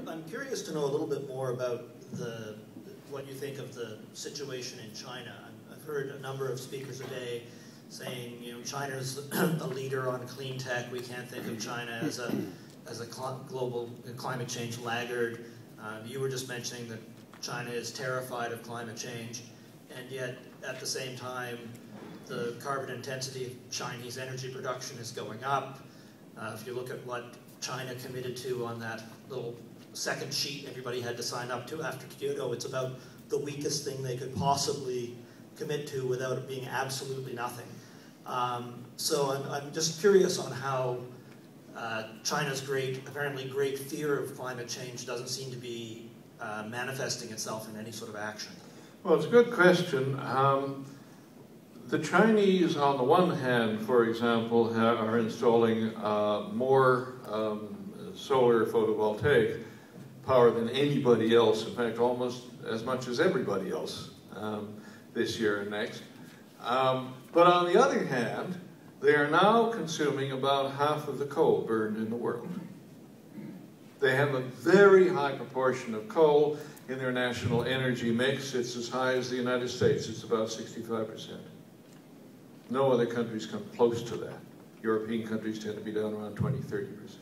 I'm curious to know a little bit more about what you think of the situation in China. I've heard a number of speakers today saying, China's a leader on clean tech. We can't think of China as a global climate change laggard. You were just mentioning that China is terrified of climate change, and yet at the same time, the carbon intensity of Chinese energy production is going up. If you look at what China committed to on that little second sheet everybody had to sign up to after Kyoto, it's about the weakest thing they could possibly commit to without it being absolutely nothing. So I'm just curious on how China's apparently great fear of climate change doesn't seem to be manifesting itself in any sort of action. Well, it's a good question. The Chinese, on the one hand, for example, are installing more solar photovoltaic power than anybody else, in fact, almost as much as everybody else this year and next. But on the other hand, they are now consuming about half of the coal burned in the world. They have a very high proportion of coal in their national energy mix. It's as high as the United States. It's about 65%. No other countries come close to that. European countries tend to be down around 20–30%.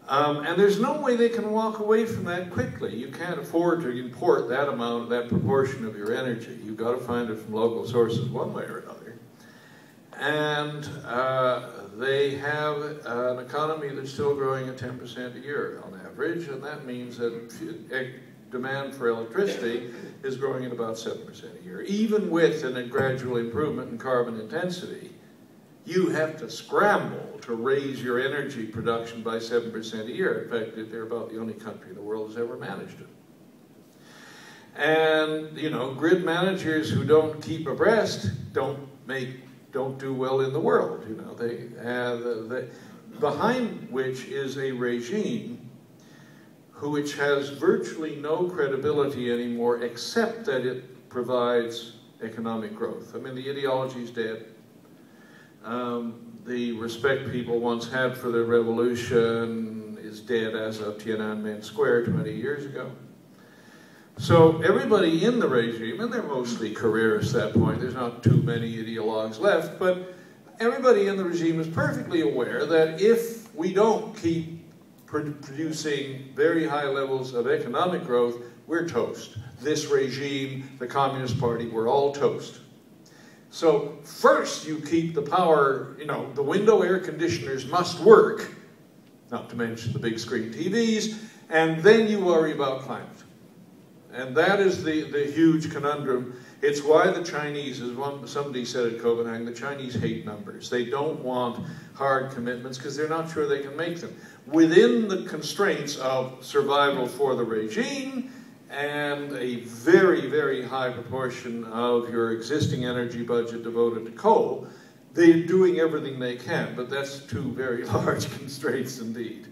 And there's no way they can walk away from that quickly. You can't afford to import that amount, that proportion of your energy. You've got to find it from local sources one way or another. And they have an economy that's still growing at 10% a year on average, and that means that demand for electricity is growing at about 7% a year. Even with a gradual improvement in carbon intensity, you have to scramble to raise your energy production by 7% a year. In fact, they're about the only country in the world that's ever managed it. And, grid managers who don't keep abreast don't do well in the world. They have behind which is a regime which has virtually no credibility anymore, except that it provides economic growth. I mean, the ideology is dead. The respect people once had for the revolution is dead as of Tiananmen Square 20 years ago. So everybody in the regime, and they're mostly careerists at that point, there's not too many ideologues left, but everybody in the regime is perfectly aware that if we don't keep producing very high levels of economic growth, we're toast. This regime, the Communist Party, we're all toast. So first you keep the power, the window air conditioners must work, not to mention the big screen TVs, and then you worry about climate. And that is the huge conundrum. It's why the Chinese, as somebody said at Copenhagen, the Chinese hate numbers. They don't want hard commitments because they're not sure they can make them. Within the constraints of survival for the regime and a very, very high proportion of your existing energy budget devoted to coal, they're doing everything they can, but that's two very large constraints indeed.